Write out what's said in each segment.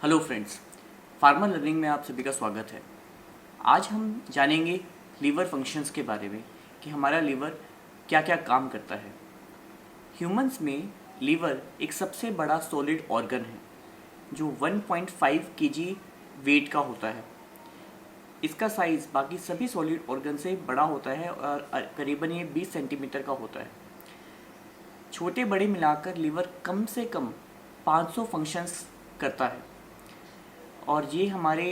Hello friends, farmer learning में आप सभी का स्वागत है। आज हम जानेंगे लीवर फंक्शंस के बारे में कि हमारा लीवर क्या क्या काम करता है। ह्यूमंस में लीवर एक सबसे बड़ा सॉलिड ऑर्गन है जो 1.5 केजी वेट का होता है। इसका साइज़ बाकी सभी सॉलिड ऑर्गन से बड़ा होता है और करीबन ये 20 सेंटीमीटर का होता है। छोटे बड़े मिलाकर लीवर कम से कम 500 फंक्शंस करता है और ये हमारे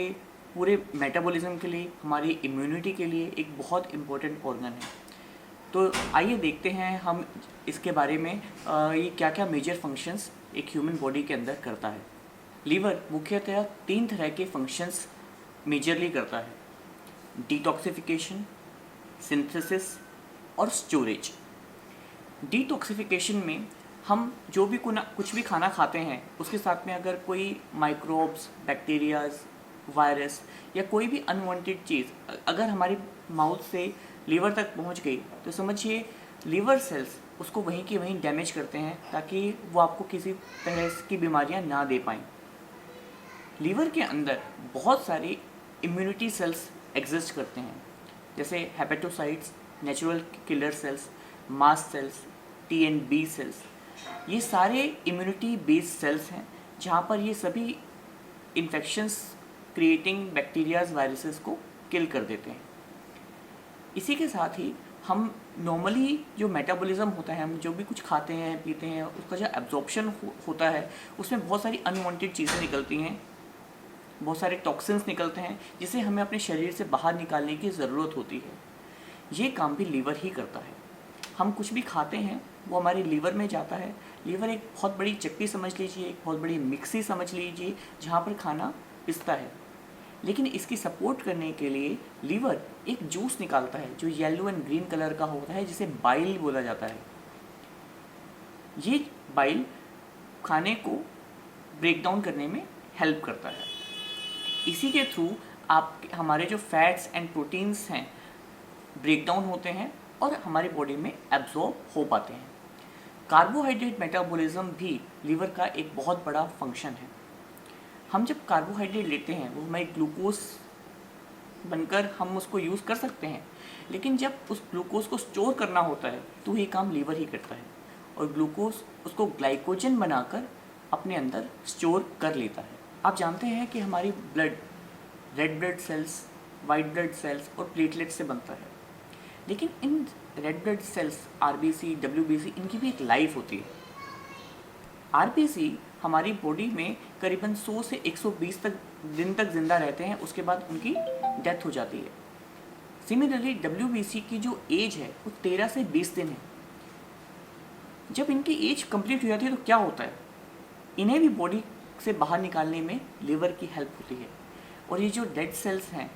पूरे मेटाबॉलिज्म के लिए, हमारी इम्यूनिटी के लिए एक बहुत इम्पोर्टेंट ऑर्गन है। तो आइए देखते हैं हम इसके बारे में ये क्या क्या मेजर फंक्शंस एक ह्यूमन बॉडी के अंदर करता है। लीवर मुख्यतः 3 तरह के फंक्शंस मेजरली करता है: डिटॉक्सिफिकेशन, सिंथेसिस और स्टोरेज। डिटॉक्सिफिकेशन में हम जो भी कुछ भी खाना खाते हैं उसके साथ में अगर कोई माइक्रोब्स, बैक्टीरियाज, वायरस या कोई भी अनवांटेड चीज़ अगर हमारी माउथ से लीवर तक पहुंच गई तो समझिए लीवर सेल्स उसको वहीं की वहीं डैमेज करते हैं ताकि वो आपको किसी तरह की बीमारियां ना दे पाएँ। लीवर के अंदर बहुत सारी इम्यूनिटी सेल्स एग्जिस्ट करते हैं, जैसे hepatocytes, natural killer cells, mast cells, T and B cells. ये सारे इम्यूनिटी बेस्ड सेल्स हैं जहाँ पर ये सभी इन्फेक्शंस क्रिएटिंग बैक्टीरियाज, वायरसेस को किल कर देते हैं। इसी के साथ ही हम नॉर्मली जो मेटाबॉलिज्म होता है, हम जो भी कुछ खाते हैं पीते हैं उसका जो एब्जॉर्प्शन होता है उसमें बहुत सारी अनवांटेड चीज़ें निकलती हैं, बहुत सारे टॉक्सिन्स निकलते हैं जिसे हमें अपने शरीर से बाहर निकालने की ज़रूरत होती है। ये काम भी लीवर ही करता है। हम कुछ भी खाते हैं वो हमारे लीवर में जाता है। लीवर एक बहुत बड़ी चक्की समझ लीजिए, एक बहुत बड़ी मिक्सी समझ लीजिए जहाँ पर खाना पिसता है। लेकिन इसकी सपोर्ट करने के लिए लीवर एक जूस निकालता है जो येलो एंड ग्रीन कलर का होता है, जिसे बाइल बोला जाता है। ये बाइल खाने को ब्रेक डाउन करने में हेल्प करता है। इसी के थ्रू आप हमारे जो फैट्स एंड प्रोटीन्स हैं ब्रेक डाउन होते हैं और हमारी बॉडी में एब्जॉर्ब हो पाते हैं। कार्बोहाइड्रेट मेटाबॉलिज्म भी लीवर का एक बहुत बड़ा फंक्शन है। हम जब कार्बोहाइड्रेट लेते हैं वो हमारे ग्लूकोज बनकर हम उसको यूज़ कर सकते हैं, लेकिन जब उस ग्लूकोज को स्टोर करना होता है तो ये काम लीवर ही करता है और ग्लूकोज उसको ग्लाइकोजन बनाकर अपने अंदर स्टोर कर लेता है। आप जानते हैं कि हमारी blood red blood cells, white blood cells और प्लेटलेट्स से बनता है, लेकिन in red blood cells RBC, WBC, इनकी भी एक लाइफ होती है। आरबीसी हमारी बॉडी में करीबन 100 से 120 दिन तक जिंदा रहते हैं, उसके बाद उनकी डेथ हो जाती है। सिमिलरली डब्ल्यूबीसी की जो एज है वो 13 से 20 दिन है। जब इनकी एज कंप्लीट हो जाती है तो क्या होता है, इन्हें भी बॉडी से बाहर निकालने में लीवर की हेल्प होती है। और ये जो डेड सेल्स हैं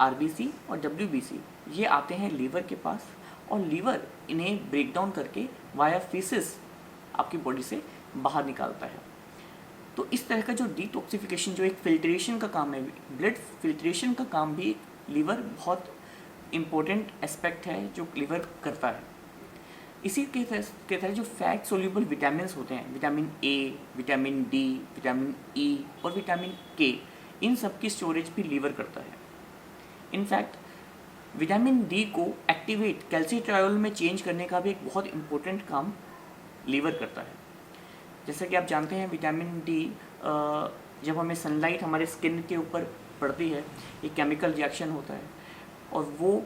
आरबीसी और डब्ल्यूबीसी, ये आते हैं लीवर के पास और लीवर इन्हें ब्रेक डाउन करके वाया फीसिस आपकी बॉडी से बाहर निकालता है। तो इस तरह का जो डिटॉक्सिफिकेशन, जो एक फिल्ट्रेशन का काम है, ब्लड फिल्ट्रेशन का काम भी लीवर बहुत इम्पोर्टेंट एस्पेक्ट है जो लीवर करता है। इसी के तरह जो फैट सोल्यूबल विटामिन होते हैं, vitamin A, vitamin D, vitamin E और विटामिन के, इन सब की स्टोरेज भी लीवर करता है। इनफैक्ट विटामिन डी को एक्टिवेट कैल्सिट्रायोल में चेंज करने का भी एक बहुत इम्पोर्टेंट काम लीवर करता है। जैसा कि आप जानते हैं विटामिन डी जब हमें सनलाइट हमारे स्किन के ऊपर पड़ती है एक केमिकल रिएक्शन होता है और वो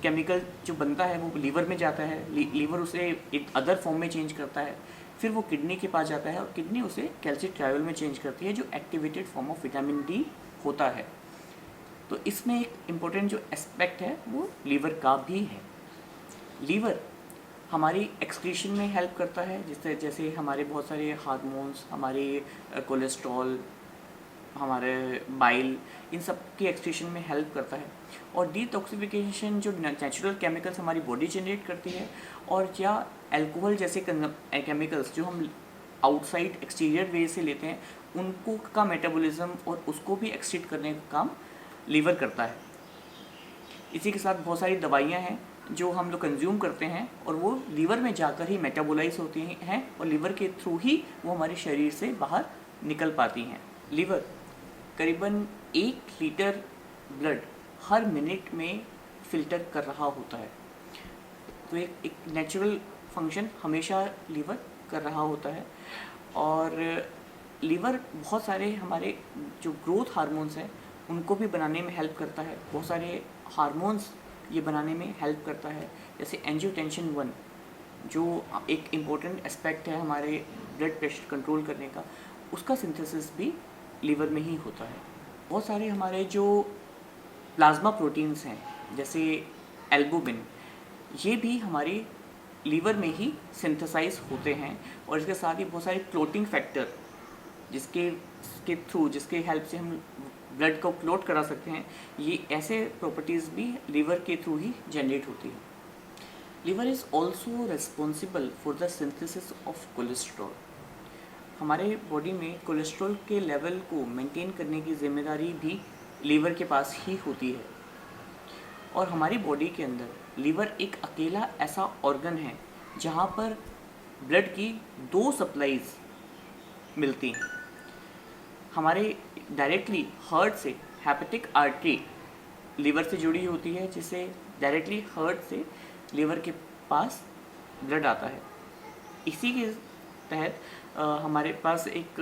केमिकल जो बनता है वो लीवर में जाता है। लीवर उसे एक अदर फॉर्म में चेंज करता है, फिर वो किडनी के पास जाता है और किडनी उसे कैल्सिट्रायोल में चेंज करती है जो activated form of vitamin D होता है। तो इसमें एक इम्पोर्टेंट जो एस्पेक्ट है वो लीवर का भी है। लीवर हमारी एक्सक्रीशन में हेल्प करता है, जैसे हमारे बहुत सारे हार्मोन्स, हमारे कोलेस्ट्रॉल, हमारे बाइल, इन सब की एक्सक्रीशन में हेल्प करता है। और डिटॉक्सिफिकेशन जो नेचुरल केमिकल्स हमारी बॉडी जनरेट करती है और या अल्कोहल जैसे केमिकल्स जो हम आउटसाइड एक्सटीरियर वे से लेते हैं उनको का मेटाबॉलिज्म और उसको भी एक्सट्रीट करने का काम लीवर करता है। इसी के साथ बहुत सारी दवाइयाँ हैं जो हम लोग कंज्यूम करते हैं और वो लीवर में जाकर ही मेटाबोलाइज होती हैं और लीवर के थ्रू ही वो हमारे शरीर से बाहर निकल पाती हैं। लीवर करीबन 1 लीटर ब्लड हर मिनट में फिल्टर कर रहा होता है। तो एक नेचुरल फंक्शन हमेशा लीवर कर रहा होता है। और लीवर बहुत सारे हमारे जो ग्रोथ हार्मोन्स हैं उनको भी बनाने में हेल्प करता है। बहुत सारे हार्मोन्स ये बनाने में हेल्प करता है, जैसे एंजियोटेंसिन 1 जो एक इम्पोर्टेंट एस्पेक्ट है हमारे ब्लड प्रेशर कंट्रोल करने का, उसका सिंथेसिस भी लीवर में ही होता है। बहुत सारे हमारे जो प्लाज्मा प्रोटीन्स हैं जैसे एल्बुमिन, ये भी हमारी लीवर में ही सिंथेसाइज होते हैं। और इसके साथ ही बहुत सारे क्लोटिंग फैक्टर जिसके हेल्प से हम ब्लड को क्लोट करा सकते हैं, ये ऐसे प्रॉपर्टीज़ भी लीवर के थ्रू ही जनरेट होती है। Liver is also responsible for the synthesis of cholesterol. हमारे बॉडी में कोलेस्ट्रॉल के लेवल को मेंटेन करने की जिम्मेदारी भी लीवर के पास ही होती है। और हमारी बॉडी के अंदर लीवर एक अकेला ऐसा ऑर्गन है जहाँ पर ब्लड की 2 सप्लाईज मिलती हैं। हमारे डायरेक्टली हार्ट से हेपेटिक आर्टरी लीवर से जुड़ी होती है, जिससे डायरेक्टली हार्ट से लीवर के पास ब्लड आता है। इसी के तहत हमारे पास एक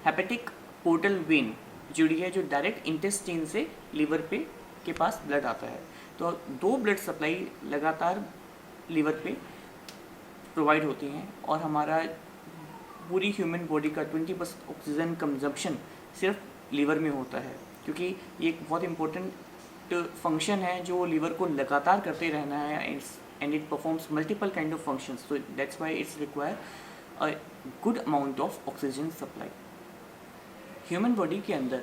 हेपेटिक पोर्टल वेन जुड़ी है जो डायरेक्ट इंटेस्टाइन से लीवर के पास ब्लड आता है। तो 2 ब्लड सप्लाई लगातार लीवर पे प्रोवाइड होती हैं। और हमारा पूरी ह्यूमन बॉडी का 20% ऑक्सीजन कंजप्शन सिर्फ लीवर में होता है, क्योंकि ये एक बहुत इम्पोर्टेंट फंक्शन है जो लीवर को लगातार करते रहना है and it performs multiple kind of functions. So that's why it's require a good amount of oxygen supply. Human body के अंदर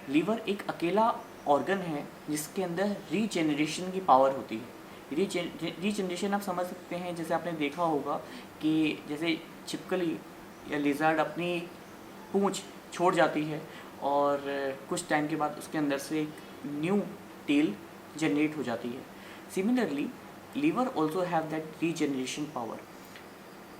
लीवर एक अकेला ऑर्गन है जिसके अंदर रीजेनरेशन की पावर होती है। रीजेनरेशन आप समझ सकते हैं, जैसे आपने देखा होगा कि जैसे छिपकली या लिज़ार्ड अपनी पूंछ छोड़ जाती है और कुछ टाइम के बाद उसके अंदर से एक न्यू टेल जनरेट हो जाती है। Similarly liver also have that regeneration power.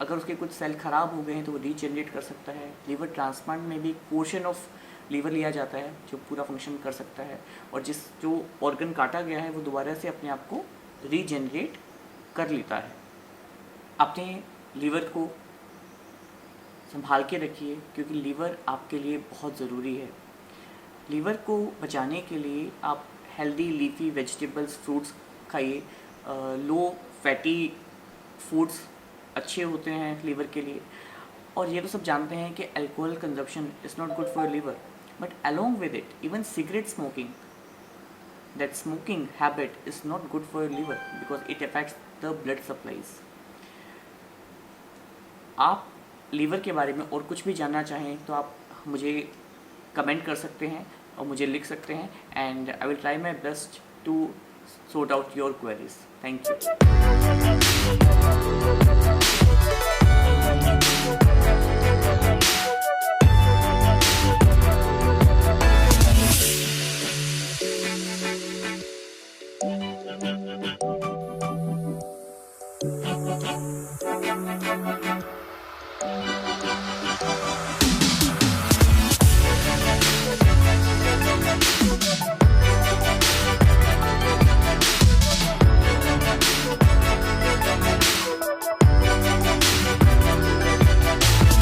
अगर उसके कुछ सेल ख़राब हो गए हैं तो वो रीजनरेट कर सकता है। लीवर ट्रांसप्लांट में भी एक पोर्शन ऑफ लीवर लिया जाता है जो पूरा फंक्शन कर सकता है, और जो ऑर्गन काटा गया है वो दोबारा से अपने आप को रीजनरेट कर लेता है। अपने लीवर को संभाल के रखिए, क्योंकि लीवर आपके लिए बहुत ज़रूरी है। लीवर को बचाने के लिए आप हेल्दी लीफी वेजिटेबल्स, फ्रूट्स खाइए। लो फैटी फूड्स अच्छे होते हैं लीवर के लिए। और ये तो सब जानते हैं कि alcohol consumption is not good for liver, but along with it even cigarette smoking, that smoking habit is not good for liver because it affects the blood supplies. आप लीवर के बारे में और कुछ भी जानना चाहें तो आप मुझे कमेंट कर सकते हैं और मुझे लिख सकते हैं, and I will try my best to sort out your queries. Thank you.